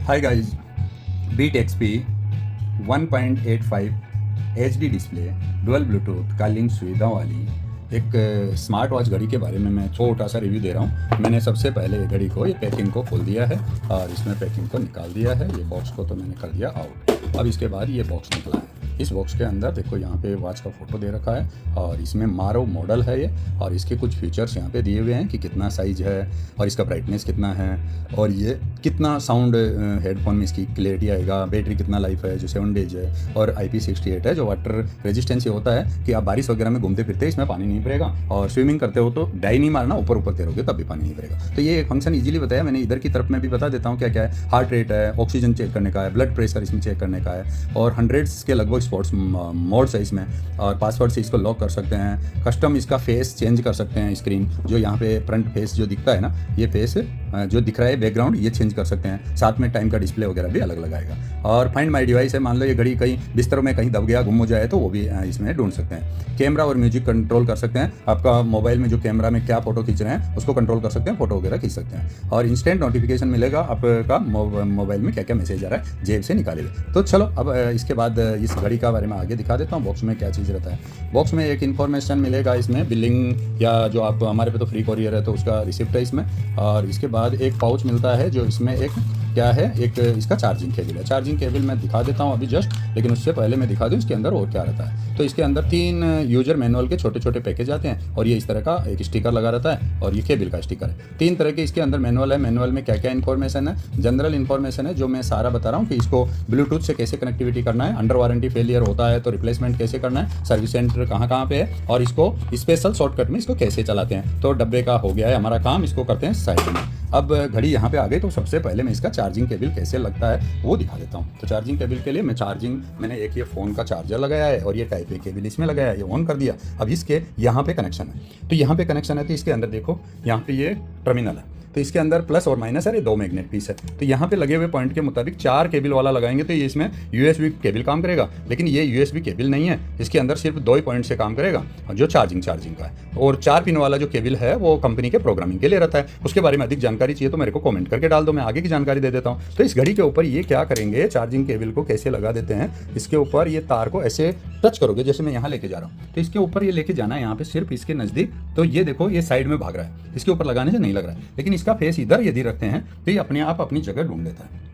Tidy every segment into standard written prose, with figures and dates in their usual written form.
हाय guys, beat XP 1.85 HD display dual Bluetooth calling सुविधाओं वाली एक स्मार्ट वॉच घड़ी के बारे में मैं छोटा सा रिव्यू दे रहा हूँ। मैंने सबसे पहले ये घड़ी को, ये पैकिंग को खोल दिया है और इसमें पैकिंग को निकाल दिया है। ये बॉक्स को तो मैंने कर दिया आउट। अब इसके बाद ये बॉक्स निकला है। इस बॉक्स के अंदर देखो, यहाँ पे वॉच का फोटो दे रखा है और इसमें मारो मॉडल है ये, और इसके कुछ फीचर्स यहाँ पे दिए हुए हैं कि कितना साइज है और इसका ब्राइटनेस कितना है और ये कितना साउंड हेडफोन में इसकी क्लियरिटी आएगा, बैटरी कितना लाइफ है जो 7 डेज है, और IP68 है जो वाटर रेजिस्टेंस होता है कि आप बारिश वगैरह में घूमते फिरते इसमें पानी नहीं भरेगा, और स्विमिंग करते हो तो डाई नहीं मारना, ऊपर ऊपर तैरोगे तब भी पानी नहीं भरेगा। तो ये फंक्शन इजीली बताया मैंने। इधर की तरफ में भी बता देता हूँ क्या क्या है। हार्ट रेट है, ऑक्सीजन चेक करने का है, ब्लड प्रेशर इसमें चेक करने का है, और 100 के लगभग स्पोर्ट्स मोड्स है इसमें, और पासवर्ड से इसको लॉक कर सकते हैं। कस्टम इसका फेस चेंज कर सकते हैं। स्क्रीन जो यहाँ पे फ्रंट फेस जो दिखता है ना, ये फेस जो दिख रहा है बैकग्राउंड, ये चेंज कर सकते हैं। साथ में टाइम का डिस्प्ले वगैरह भी अलग लगाएगा। और फाइंड माई डिवाइस है, मान लो ये घड़ी कहीं बिस्तर में कहीं दब गया, गुम हो जाए तो वो भी इसमें ढूंढ सकते हैं। कैमरा और म्यूजिक कंट्रोल कर सकते हैं। आपका मोबाइल में जो कैमरा में क्या फोटो खींच रहे हैं उसको कंट्रोल कर सकते हैं, फोटो वगैरह खींच सकते हैं। और इंस्टेंट नोटिफिकेशन मिलेगा आपका मोबाइल में क्या क्या मैसेज आ रहा है, जेब से निकालेगा। तो चलो अब इसके बाद इस घड़ी का बारे में आगे दिखा देता हूँ। बॉक्स में क्या चीज़ रहता है। बॉक्स में एक इन्फॉर्मेशन मिलेगा इसमें, बिलिंग या जो आप हमारे पे तो फ्री कोरियर है तो उसका रिसिप्ट है इसमें। और इसके बाद एक पाउच मिलता है जो इसमें एक क्या है, एक इसका चार्जिंग केबल है। चार्जिंग केबल मैं दिखा देता हूँ अभी जस्ट, लेकिन उससे पहले मैं दिखा दूँ इसके अंदर और क्या रहता है। तो इसके अंदर 3 यूजर मैनुअल के छोटे छोटे पैकेज आते हैं, और ये इस तरह का एक स्टिकर लगा रहता है, और ये केबल का स्टिकर है। 3 तरह के इसके अंदर मैनुअल है। मैनुअल में क्या क्या इन्फॉर्मेशन है, जनरल इन्फॉर्मेशन है जो मैं सारा बता रहा हूँ कि इसको ब्लूटूथ से कैसे कनेक्टिविटी करना है, अंडर वारंटी फेलियर होता है तो रिप्लेसमेंट कैसे करना है, सर्विस सेंटर कहाँ कहाँ पे है, और इसको स्पेशल शॉर्टकट में इसको कैसे चलाते हैं। तो डब्बे का हो गया है हमारा काम, इसको करते हैं साइड में। अब घड़ी यहाँ पे आ गई, तो सबसे पहले मैं इसका चार्जिंग केबल कैसे लगता है वो दिखा देता हूँ। तो चार्जिंग केबल के लिए मैंने एक ये फ़ोन का चार्जर लगाया है, और ये टाइप ए केबल इसमें लगाया है, ये ऑन कर दिया। अब इसके यहाँ पे कनेक्शन है, तो यहाँ पे कनेक्शन है, तो इसके अंदर देखो यहाँ पे ये टर्मिनल है, तो इसके अंदर प्लस और माइनस है, ये 2 मैग्नेट पीस है। तो यहाँ पे लगे हुए पॉइंट के मुताबिक 4 केबल वाला लगाएंगे तो ये इसमें USB केबल काम करेगा, लेकिन ये USB केबल नहीं है। इसके अंदर सिर्फ 2 ही पॉइंट से काम करेगा जो चार्जिंग का है, और 4 पिन वाला जो केबल है वो कंपनी के प्रोग्रामिंग के लिए रहता है। उसके बारे में अधिक जानकारी चाहिए तो मेरे को कमेंट करके डाल दो, मैं आगे की जानकारी दे देता हूँ। तो इस घड़ी के ऊपर ये क्या करेंगे, चार्जिंग केबल को कैसे लगा देते हैं, इसके ऊपर ये तार को ऐसे टच करोगे, जैसे मैं यहाँ लेके जा रहा हूँ, तो इसके ऊपर ये लेके जाना है यहाँ पे सिर्फ इसके नज़दीक। तो ये देखो ये साइड में भाग रहा है, इसके ऊपर लगाने से नहीं लग रहा है, लेकिन इसका फेस इधर यदि रखते हैं तो ये अपने आप अपनी जगह ढूंढ लेता है।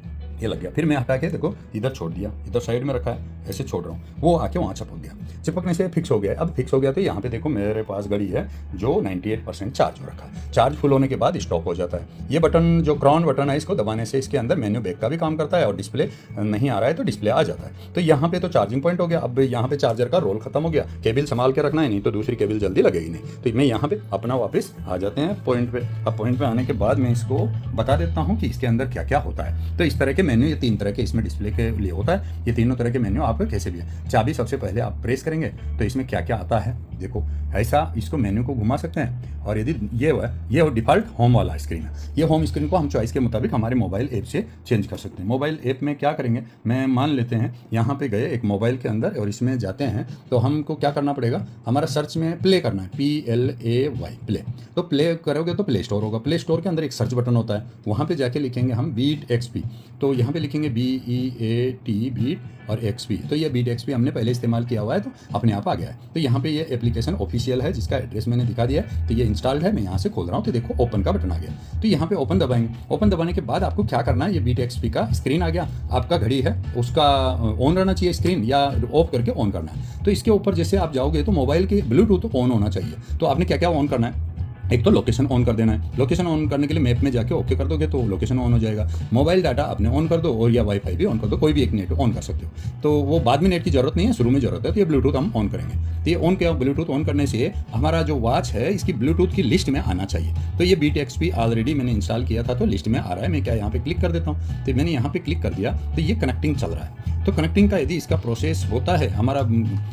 ये लग गया, फिर मैं हटा के देखो इधर छोड़ दिया, इधर साइड में रखा है, ऐसे छोड़ रहा हूँ, वो आके वहाँ चिपक गया। चिपकने से फिक्स हो गया। अब फिक्स हो गया तो यहाँ पे देखो मेरे पास घड़ी है जो 98% चार्ज हो रखा है। चार्ज फुल होने के बाद स्टॉप हो जाता है। ये बटन जो क्राउन बटन है, इसको दबाने से इसके अंदर मेन्यू बैक का भी काम करता है, और डिस्प्ले नहीं आ रहा है तो डिस्प्ले आ जाता है। तो यहाँ पे तो चार्जिंग पॉइंट हो गया। अब यहाँ पे चार्जर का रोल खत्म हो गया, केबल संभाल के रखना है, नहीं तो दूसरी केबल जल्दी लगेगी नहीं। तो मैं यहाँ पे अपना वापस आ जाते हैं पॉइंट पे। अब पॉइंट पे आने के बाद मैं इसको बता देता हूँ कि इसके अंदर क्या क्या होता है। तो इस तरह के मेन्यू, ये 3 तरह के इसमें डिस्प्ले के लिए होता है। ये तीनों तरह के मेन्यू आपको कैसे भी है। चाबी सबसे पहले आप प्रेस करेंगे तो इसमें क्या क्या आता है देखो, ऐसा इसको मेन्यू को घुमा सकते हैं। और यदि ये डिफ़ॉल्ट होम वाला स्क्रीन है, ये होम स्क्रीन को हम चॉइस के मुताबिक हमारे मोबाइल ऐप से चेंज कर सकते हैं। मोबाइल ऐप में क्या करेंगे, मैं मान लेते हैं यहाँ पे गए एक मोबाइल के अंदर और इसमें जाते हैं, तो हमको क्या करना पड़ेगा, हमारा सर्च में प्ले करना है, PLAY प्ले। तो प्ले करोगे तो प्ले स्टोर होगा। प्ले स्टोर के अंदर एक सर्च बटन होता है, वहाँ पे जाके लिखेंगे हम बीट XP। तो यहाँ पे लिखेंगे BEAT बीट और XP। तो ये बीट XP हमने पहले इस्तेमाल किया हुआ है तो अपने आप आ गया है। तो यहाँ पे ये एप्लीकेशन ऑफिशियल है जिसका एड्रेस मैंने दिखा दिया है। तो ये इंस्टॉल्ड है, मैं यहाँ से खोल रहा हूँ, तो देखो ओपन का बटन आ गया। तो यहाँ पे ओपन दबाएंगे। ओपन दबाने के बाद आपको क्या करना है, ये बीट XP का स्क्रीन आ गया। आपका घड़ी है उसका ऑन रहना चाहिए स्क्रीन, या ऑफ करके ऑन करना है। तो इसके ऊपर जैसे आप जाओगे तो मोबाइल के ब्लूटूथ ऑन होना चाहिए। तो आपने क्या क्या ऑन करना है, एक तो लोकेशन ऑन कर देना है। लोकेशन ऑन करने के लिए मैप में जाके ओके कर दोगे तो लोकेशन ऑन हो जाएगा। मोबाइल डाटा अपने ऑन कर दो, और या वाईफाई भी ऑन कर दो, कोई भी एक नेट ऑन कर सकते हो। तो वो बाद में नेट की जरूरत नहीं है, शुरू में जरूरत है। तो ये ब्लूटूथ हम ऑन करेंगे। तो ये ऑन किया, ब्लूटूथ ऑन करने से हमारा जो वॉच है इसकी ब्लूटूथ की लिस्ट में आना चाहिए। तो ये बीट XP ऑलरेडी मैंने इंस्टॉल किया था तो लिस्ट में आ रहा है। मैं क्या यहाँ पे क्लिक कर देता हूँ, तो मैंने यहाँ पे क्लिक कर दिया तो ये कनेक्टिंग चल रहा है। तो कनेक्टिंग का यदि इसका प्रोसेस होता है, हमारा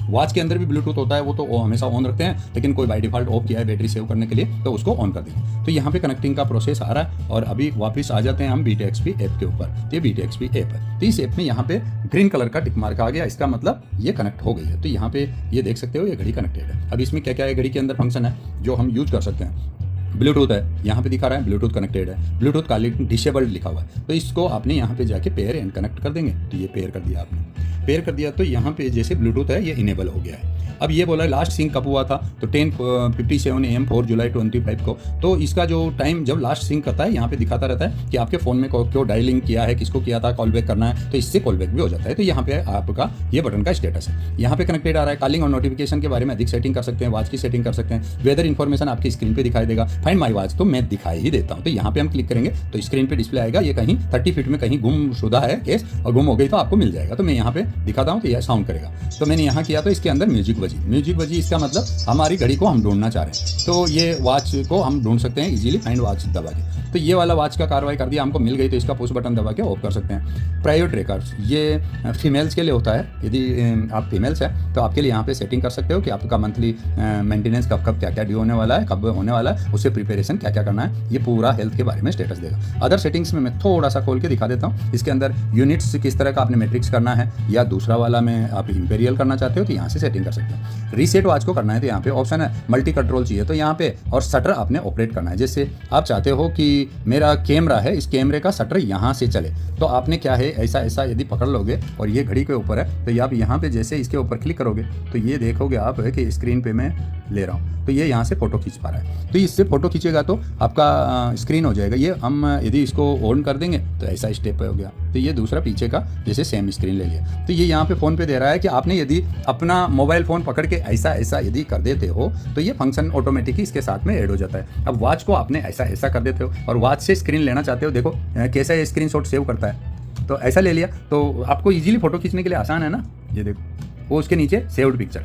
वॉच के अंदर भी ब्लूटूथ होता है, वो तो हमेशा ऑन रखते हैं, लेकिन कोई बाय डिफॉल्ट ऑफ किया है बैटरी सेव करने के लिए तो उसको ऑन कर दें। तो यहाँ पे कनेक्टिंग का प्रोसेस आ रहा है। और अभी वापस आ जाते हैं हम बीट XP ऐप के ऊपर। तो ये बीट XP ऐप है, तो इस ऐप में यहाँ पे ग्रीन कलर का टिक मार्क आ गया, इसका मतलब ये कनेक्ट हो गई है। तो यहाँ पे ये देख सकते हो ये घड़ी कनेक्टेड है। अब इसमें क्या क्या है, घड़ी के अंदर फंक्शन है जो हम यूज कर सकते हैं। ब्लूटूथ है, यहाँ पे दिखा रहा है ब्लूटूथ कनेक्टेड है, ब्लूटूथ कॉलिंग डिसेबल्ड लिखा हुआ है, तो इसको आपने यहाँ पे जाके पेयर एंड कनेक्ट कर देंगे। तो ये पेयर कर दिया आपने, पेयर कर दिया तो यहाँ पे जैसे ब्लूटूथ है ये इनेबल हो गया है। अब ये बोला लास्ट सिंक कब हुआ था, तो 10:57 AM 4 जुलाई 25 को। तो इसका जो टाइम जब लास्ट सिंक करता है यहाँ पे दिखाता रहता है कि आपके फ़ोन में क्यों डायलिंग किया है, किसको किया था, कॉल बैक करना है, तो इससे कॉल बैक भी हो जाता है। तो यहाँ पे आपका ये बटन का स्टेटस है, यहाँ पे कनेक्टेड आ रहा है। कॉलिंग और नोटिफिकेशन के बारे में अधिक सेटिंग कर सकते हैं, वॉच की सेटिंग कर सकते हैं, वेदर इन्फॉर्मेशन आपकी स्क्रीन पर दिखाई देगा। फाइंड माई वॉच तो मैं दिखाई ही देता हूँ, तो यहाँ पे हम क्लिक करेंगे तो स्क्रीन पर डिस्प्ले आएगा, ये कहीं 30 फीट में कहीं गुमशुदा है केस, और गुम हो गई तो आपको मिल जाएगा। तो मैं यहाँ पे दिखाता हूँ तो यह साउंड करेगा। तो मैंने यहाँ किया तो इसके अंदर म्यूजिक बजी, इसका मतलब हमारी घड़ी को हम ढूंढना चाह रहे हैं, तो ये वॉच को हम ढूंढ सकते हैं इजीली फाइंड वॉच दबा के। तो ये वाला वॉच का कार्रवाई कर दिया, हमको मिल गई, तो इसका पुश बटन दबा के ऑफ कर सकते हैं। प्राइवेट ट्रैकर्स ये फीमेल्स के लिए होता है, यदि आप फीमेल्स हैं तो आपके लिए यहाँ पे सेटिंग कर सकते हो कि आपका मंथली मेंटेनेंस कब क्या क्या ड्यू होने वाला है, कब होने वाला है, उससे प्रिपरेशन क्या क्या करना है, ये पूरा हेल्थ के बारे में स्टेटस देगा। अदर सेटिंग्स में मैं थोड़ा सा खोल के दिखा देता हूँ। इसके अंदर यूनिट्स किस तरह का आपने मैट्रिक्स करना है, या दूसरा वाला में आप इंपीरियल करना चाहते हो तो यहाँ से सेटिंग कर सकते हो। रीसेट वॉच को करना है तो यहाँ पे ऑप्शन है, मल्टी कंट्रोल चाहिए तो यहाँ पे, और शटर आपने ऑपरेट करना है। जैसे आप चाहते हो कि मेरा कैमरा है, इस कैमरे का शटर यहाँ से चले, तो आपने क्या है ऐसा यदि पकड़ लोगे और ये घड़ी के ऊपर है, तो आप यहाँ पे जैसे इसके ऊपर क्लिक करोगे तो ये देखोगे आप कि स्क्रीन पे मैं ले रहा हूँ, तो ये यहाँ से फोटो खींच पा रहा है। तो इससे फोटो खींचेगा तो आपका स्क्रीन हो जाएगा। ये हम यदि इसको ऑन कर देंगे तो ऐसा स्टेप हो गया, तो ये दूसरा पीछे का जैसे सेम स्क्रीन ले लिया। तो ये यहाँ पे फ़ोन पे दे रहा है कि आपने यदि अपना मोबाइल फ़ोन पकड़ के ऐसा यदि कर देते हो तो ये फंक्शन ऑटोमेटिकली इसके साथ में ऐड हो जाता है। अब वॉच को आपने ऐसा कर देते हो और वॉच से स्क्रीन लेना चाहते हो, देखो कैसा ये स्क्रीनशॉट सेव करता है, तो ऐसा ले लिया तो आपको इजीली फोटो खींचने के लिए आसान है ना। ये देखो वो उसके नीचे सेव्ड पिक्चर,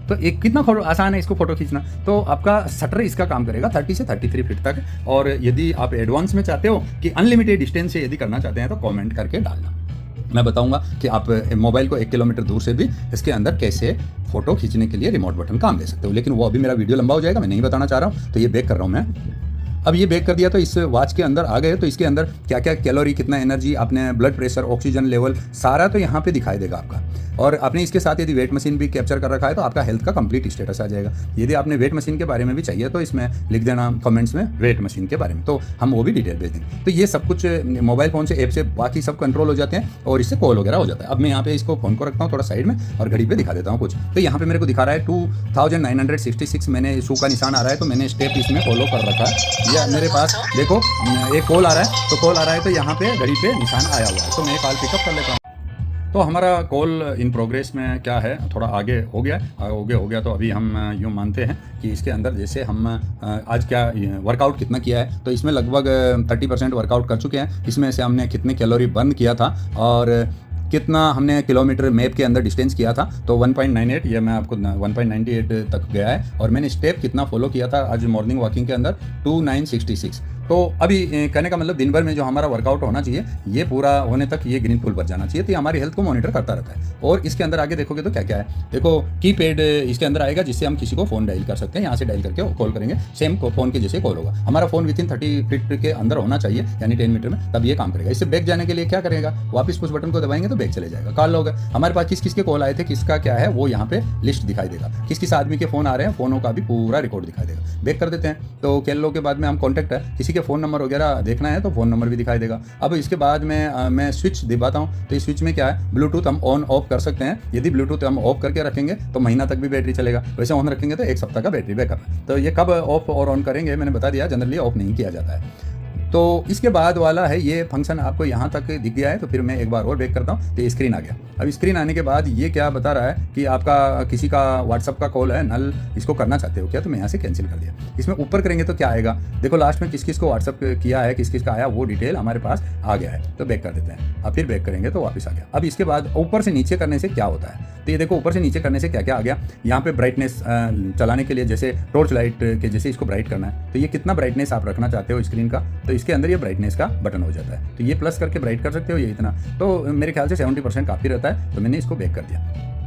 तो एक कितना आसान है इसको फोटो खींचना। तो आपका शटर इसका काम करेगा 30 से 33 फीट तक। और यदि आप एडवांस में चाहते हो कि अनलिमिटेड डिस्टेंस से यदि करना चाहते हैं तो कमेंट करके डालना, मैं बताऊंगा कि आप मोबाइल को 1 किलोमीटर दूर से भी इसके अंदर कैसे फोटो खींचने के लिए रिमोट बटन काम ले सकते हो। लेकिन वो अभी मेरा वीडियो लंबा हो जाएगा, मैं नहीं बताना चाह रहा हूँ, तो ये बैक कर रहा हूँ मैं। अब ये बैक कर दिया तो इस वॉच के अंदर आ गए, तो इसके अंदर क्या क्या कैलोरी, कितना एनर्जी, आपने ब्लड प्रेशर, ऑक्सीजन लेवल सारा तो यहाँ पे दिखाई देगा आपका। और आपने इसके साथ यदि वेट मशीन भी कैप्चर कर रखा है तो आपका हेल्थ का कंप्लीट स्टेटस आ जाएगा। यदि आपने वेट मशीन के बारे में भी चाहिए तो इसमें लिख देना कमेंट्स में वेट मशीन के बारे में, तो हम वो भी डिटेल भेज देंगे। तो ये सब कुछ मोबाइल फ़ोन से, ऐप से बाकी सब कंट्रोल हो जाते हैं और इससे कॉल वगैरह हो जाता है। अब मैं यहाँ पे इसको फ़ोन को रखता हूँ थोड़ा साइड में और घड़ी पे दिखा देता हूँ कुछ। तो यहाँ पे मेरे को दिखा रहा है 2966, मैंने शू का निशान आ रहा है, तो मैंने स्टेप इसमें फॉलो कर रखा है। या मेरे पास देखो एक कॉल आ रहा है, तो कॉल आ रहा है तो यहाँ पे घड़ी पे निशान आया हुआ है, तो मैं कॉल पिकअप कर लेता हूँ। तो हमारा कॉल इन प्रोग्रेस में क्या है, थोड़ा आगे हो गया तो अभी हम यूँ मानते हैं कि इसके अंदर जैसे हम आज क्या वर्कआउट कितना किया है, तो इसमें लगभग 30% वर्कआउट कर चुके हैं। इसमें से हमने कितने कैलोरी बर्न किया था और कितना हमने किलोमीटर मैप के अंदर डिस्टेंस किया था, तो 1.98, ये मैं आपको 1.98 तक गया है। और मैंने स्टेप कितना फॉलो किया था आज मॉर्निंग वॉकिंग के अंदर 2966। तो अभी कहने का मतलब दिन भर में जो हमारा वर्कआउट होना चाहिए ये पूरा होने तक ये ग्रीन फुल बच जाना चाहिए, तो ये हमारी हेल्थ को मॉनिटर करता रहता है। और इसके अंदर आगे देखोगे तो क्या क्या है, देखो कीपैड इसके अंदर आएगा जिससे हम किसी को फ़ोन डायल कर सकते हैं। यहाँ से डायल करके कॉल करेंगे, सेम फ़ोन के जैसे कॉल होगा। हमारा फ़ोन विथिन 30 फीट के अंदर होना चाहिए, यानी 10 मीटर में, तब ये काम करेगा। इससे बैक जाने के लिए क्या करेगा, वापस पुश बटन को दबाएंगे तो बैक चले जाएगा। कॉल होगा हमारे पास, किस किस के कॉल आए थे, किसका क्या है, वो यहाँ पे लिस्ट दिखाई देगा। किस किस आदमी के फ़ोन आ रहे हैं, फ़ोनों का भी पूरा रिकॉर्ड दिखाई देगा। बैक कर देते हैं तो कैल लो के बाद में हम कॉन्टैक्ट है, किसी के फ़ोन नंबर वगैरह देखना है तो फ़ोन नंबर भी दिखाई देगा। अब इसके बाद में मैं स्विच दिखाता हूँ, तो इस स्विच में क्या है, ब्लूटूथ हम ऑन ऑफ कर सकते हैं। यदि ब्लूटूथ हम ऑफ करके रखेंगे तो महीना तक भी बैटरी चलेगा, वैसे ऑन रखेंगे तो 1 सप्ताह का बैटरी बैकअप है। तो ये कब ऑफ और ऑन करेंगे मैंने बता दिया, जनरली ऑफ नहीं किया जाता है। तो इसके बाद वाला है ये फंक्शन आपको यहाँ तक दिख गया है, तो फिर मैं एक बार और बैक करता हूँ तो स्क्रीन आ गया। अब स्क्रीन आने के बाद ये क्या बता रहा है कि आपका किसी का व्हाट्सअप का कॉल है नल, इसको करना चाहते हो क्या, तो मैं यहाँ से कैंसिल कर दिया। इसमें ऊपर करेंगे तो क्या आएगा, देखो लास्ट में किस किस को व्हाट्सअप किया है, किस किस का आया, वो डिटेल हमारे पास आ गया है। तो बैक कर देते हैं, अब फिर बैक करेंगे तो वापस आ गया। अब इसके बाद ऊपर से नीचे करने से क्या होता है, तो ये देखो ऊपर से नीचे करने से क्या क्या आ गया। यहाँ पे ब्राइटनेस चलाने के लिए जैसे टॉर्च लाइट के जैसे इसको ब्राइट करना है, तो ये कितना ब्राइटनेस आप रखना चाहते हो स्क्रीन का, तो इसके अंदर ये ब्राइटनेस का बटन हो जाता है। तो ये प्लस करके ब्राइट कर सकते हो, ये इतना, तो मेरे ख्याल से 70% काफ़ी रहता है, तो मैंने इसको बैक कर दिया।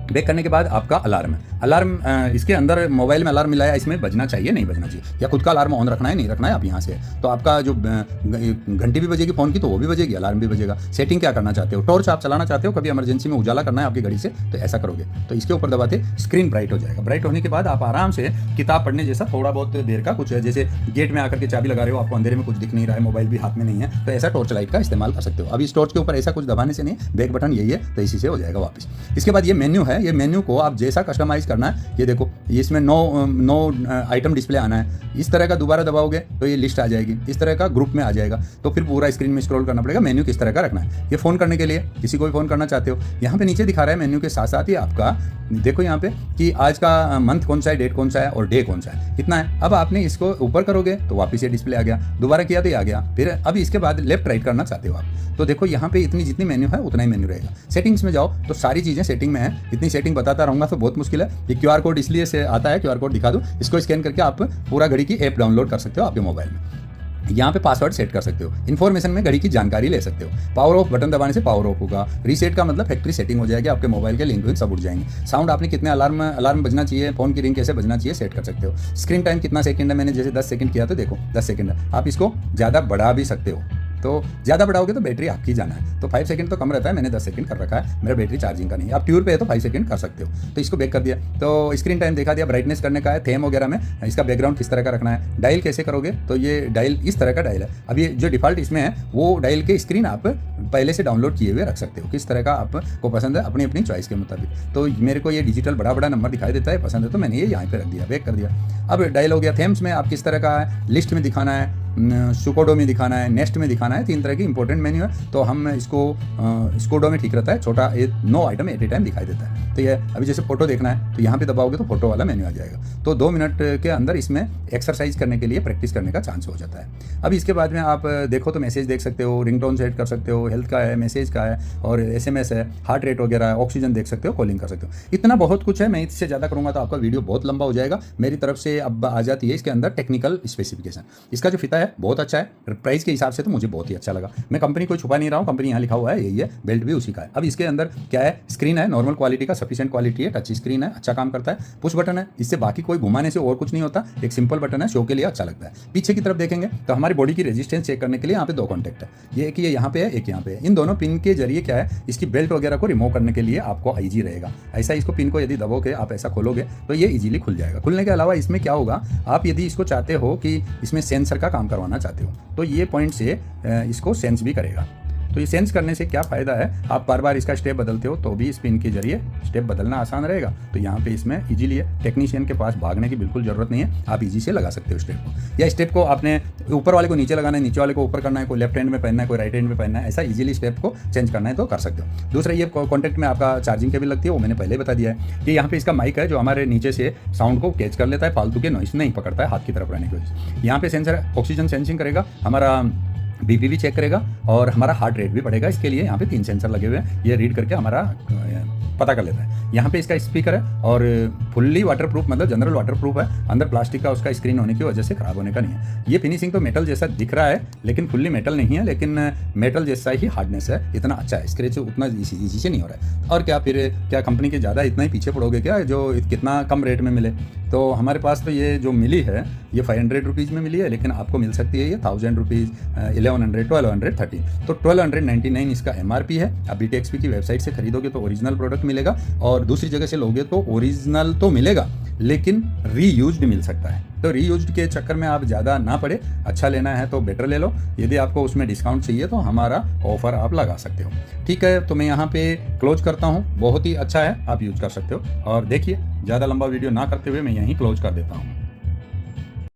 बैक करने के बाद आपका अलार्म है। अलार्म इसके अंदर मोबाइल में अलार्म मिला है, इसमें बजना चाहिए नहीं बजना चाहिए, या खुद का अलार्म ऑन रखना है नहीं रखना है आप यहाँ से। तो आपका जो घंटी भी बजेगी फ़ोन की तो वो भी बजेगी, अलार्म भी बजेगा। सेटिंग क्या करना चाहते हो, टॉर्च आप चलाना चाहते हो, कभी इमरजेंसी में उजाला करना है आपकी घड़ी से तो ऐसा करोगे तो इसके ऊपर दबाते स्क्रीन ब्राइट हो जाएगा। ब्राइट होने के बाद आप आराम से किताब पढ़ने जैसा थोड़ा बहुत देर का कुछ है, जैसे गेट में आकर के चाबी लगा रहे हो, आपको अंधेरे में कुछ दिख नहीं रहा है, मोबाइल भी हाथ में नहीं है, तो ऐसा टॉर्च लाइट का इस्तेमाल कर सकते हो। अब इस टॉर्च के ऊपर ऐसा कुछ दबाने से नहीं, बैक बटन यही है तो इसी से हो जाएगा वापस। इसके बाद ये मेन्यू है, ये मेन्यू को आप जैसा कस्टमाइज करना है, ये देखो इसमें नो आइटम डिस्प्ले आना है, इस तरह का दोबारा दबाओगे तो ये लिस्ट आ जाएगी, इस तरह का ग्रुप में आ जाएगा, तो फिर पूरा स्क्रीन में स्क्रॉल करना पड़ेगा। मेन्यू किस तरह का रखना है, ये फ़ोन करने के लिए किसी को भी फ़ोन करना चाहते हो, यहाँ पे नीचे दिखा रहा है मेन्यू के साथ साथ ही आपका देखो यहाँ पे कि आज का मंथ कौन सा है, डेट कौन सा है और डे कौन सा है, इतना है। अब आपने इसको ऊपर करोगे तो वापस ये डिस्प्ले आ गया, दोबारा किया तो ये आ गया। फिर अब इसके बाद लेफ्ट राइट करना चाहते हो आप तो देखो यहाँ पे इतनी जितनी मेन्यू है उतना ही मेन्यू रहेगा। सेटिंग्स में जाओ तो सारी चीज़ें सेटिंग में है, इतनी सेटिंग बताता रहूँगा तो बहुत मुश्किल है। ये QR कोड इसलिए से आता है, QR कोड दिखा दूँ, इसको स्कैन करके आप पूरा घड़ी की ऐप डाउनलोड कर सकते हो आपके मोबाइल में। यहाँ पे पासवर्ड सेट कर सकते हो, इन्फॉर्मेशन में घड़ी की जानकारी ले सकते हो। पावर ऑफ बटन दबाने से पावर ऑफ होगा, रीसेट का मतलब फैक्ट्री सेटिंग हो जाएगी, आपके मोबाइल के लिंक सब उड़ जाएंगे। साउंड आपने कितने अलार्म बजना चाहिए, फोन की रिंग कैसे बजना चाहिए सेट कर सकते हो। स्क्रीन टाइम कितना सेकंड है, मैंने जैसे 10 सेकंड किया तो देखो 10 सेकंड है। आप इसको ज़्यादा बढ़ा भी सकते हो, तो ज़्यादा बढ़ाओगे तो बैटरी आपकी जाना है, तो 5 सेकंड तो कम रहता है, मैंने 10 सेकंड कर रखा है, मेरा बैटरी चार्जिंग का नहीं है। आप ट्यूर पे है तो 5 सेकंड कर सकते हो। तो इसको बैक कर दिया, तो स्क्रीन टाइम दिखा दिया, ब्राइटनेस करने का है, थेम वगैरह में इसका बैकग्राउंड किस तरह का रखना है, डायल कैसे करोगे तो ये डायल इस तरह का डायल है। अब ये जो डिफ़ॉल्ट इसमें है वो डायल के स्क्रीन आप पहले से डाउनलोड किए हुए रख सकते हो, किस तरह का आपको पसंद है अपनी अपनी चॉइस के मुताबिक। तो मेरे को ये डिजिटल बड़ा बड़ा नंबर दिखाई देता है, पसंद है तो मैंने ये यहाँ पे रख दिया, बैक कर दिया। अब डायल हो गया। थेम्स में आप किस तरह का है, लिस्ट में दिखाना है, सुकोडो में दिखाना है, नेक्स्ट में दिखाना है, 3 तरह की इंपॉर्टेंट मेन्यू है। तो हम इसको स्कोडो में ठीक रहता है, छोटा 9 आइटम एट ए टाइम दिखाई देता है। तो ये अभी जैसे फोटो देखना है तो यहाँ पे दबाओगे तो फोटो वाला मेन्यू आ जाएगा। तो 2 मिनट के अंदर इसमें एक्सरसाइज करने के लिए प्रैक्टिस करने का चांस हो जाता है। अब इसके बाद में आप देखो तो मैसेज देख सकते हो, रिंगटोन सेट कर सकते हो, हेल्थ का है, मैसेज का है और SMS है, हार्ट रेट वगैरह है, ऑक्सीजन देख सकते हो, कॉलिंग कर सकते हो। इतना बहुत कुछ है, मैं इससे ज़्यादा करूँगा तो आपका वीडियो बहुत लंबा हो जाएगा। मेरी तरफ से अब आ जाती है इसके अंदर टेक्निकल स्पेसिफिकेशन। इसका जो फीता है बहुत अच्छा है, प्राइस के हिसाब से तो मुझे बहुत ही अच्छा लगा। मैं कंपनी को छुपा नहीं रहा हूँ, कंपनी यहाँ लिखा हुआ है यही है, बेल्ट भी उसी का है। अब इसके अंदर क्या है, स्क्रीन है नॉर्मल क्वालिटी का, सफिशिएंट क्वालिटी है, टच स्क्रीन है, अच्छा काम करता है। पुश बटन है, इससे बाकी कोई घुमाने से और कुछ नहीं होता, एक सिंपल बटन है, शो के लिए अच्छा लगता है। पीछे की तरफ देखेंगे तो हमारी बॉडी की रेजिस्टेंस चेक करने के लिए यहाँ पे 2 कॉन्टैक्ट है, ये एक ये यहाँ पे है, एक यहाँ पे है। इन दोनों पिन के जरिए क्या है, इसकी बेल्ट वगैरह को रिमूव करने के लिए आपको ईजी रहेगा। ऐसा इसको पिन को यदि दबोगे आप ऐसा खोलोगे तो ये इजीली खुल जाएगा। खुलने के अलावा इसमें क्या होगा, आप यदि इसको चाहते हो कि इसमें सेंसर का काम करवाना चाहते हो तो ये पॉइंट से इसको सेंस भी करेगा। तो ये सेंस करने से क्या फ़ायदा है, आप बार बार इसका स्टेप बदलते हो तो भी इस पिन के जरिए स्टेप बदलना आसान रहेगा। तो यहाँ पे इसमें इजीली है, टेक्नीशियन के पास भागने की बिल्कुल ज़रूरत नहीं है, आप इजी से लगा सकते हो स्टेप को। या स्टेप को आपने ऊपर वाले को नीचे लगाना है, नीचे वाले को ऊपर करना है, कोई लेफ्ट हैंड में पहनना है, कोई राइट हैंड में पहनना है, ऐसा इजीली स्टेप को चेंज करना है तो कर सकते हो। दूसरा ये कॉन्टैक्ट में आपका चार्जिंग केबल लगती है, वो मैंने पहले बता दिया है कि यहाँ पे इसका माइक है जो हमारे नीचे से साउंड को कैच कर लेता है, फालतू के नॉइस नहीं पकड़ता है हाथ की तरफ रहने की वजह से। यहाँ पे सेंसर ऑक्सीजन सेंसिंग करेगा, हमारा BP भी चेक करेगा और हमारा हार्ट रेट भी बढ़ेगा। इसके लिए यहाँ पे 3 सेंसर लगे हुए हैं, ये रीड करके हमारा पता कर लेता है। यहाँ पे इसका स्पीकर है और फुल्ली वाटरप्रूफ, मतलब जनरल वाटरप्रूफ है, अंदर प्लास्टिक का उसका स्क्रीन होने की वजह से खराब होने का नहीं है। ये फिनिशिंग तो मेटल जैसा दिख रहा है लेकिन फुल्ली मेटल नहीं है, लेकिन मेटल जैसा ही हार्डनेस है, इतना अच्छा है, स्क्रैच उतना ईजी से नहीं हो रहा है। और क्या फिर क्या कंपनी के ज़्यादा इतना ही पीछे पड़ोगे क्या जो कितना कम रेट में मिले। तो हमारे पास तो ये जो मिली है ये 500 रुपीज़ में मिली है, लेकिन आपको मिल सकती है ये 1000 रुपीज़, 1100, 1200, 13, तो 1299 इसका MRP है। आप BTXP की वेबसाइट से खरीदोगे तो ओरिजिनल प्रोडक्ट मिलेगा और दूसरी जगह से लोगे तो ओरिजिनल तो मिलेगा लेकिन रीयूज्ड मिल सकता है। तो रीयूज्ड के चक्कर में आप ज़्यादा ना पड़े, अच्छा लेना है तो बेटर ले लो। यदि आपको उसमें डिस्काउंट चाहिए तो हमारा ऑफर आप लगा सकते हो। ठीक है, तो मैं यहाँ पे क्लोज करता हूँ, बहुत ही अच्छा है, आप यूज कर सकते हो। और देखिए ज़्यादा लंबा वीडियो ना करते हुए मैं यहीं क्लोज कर देता हूँ।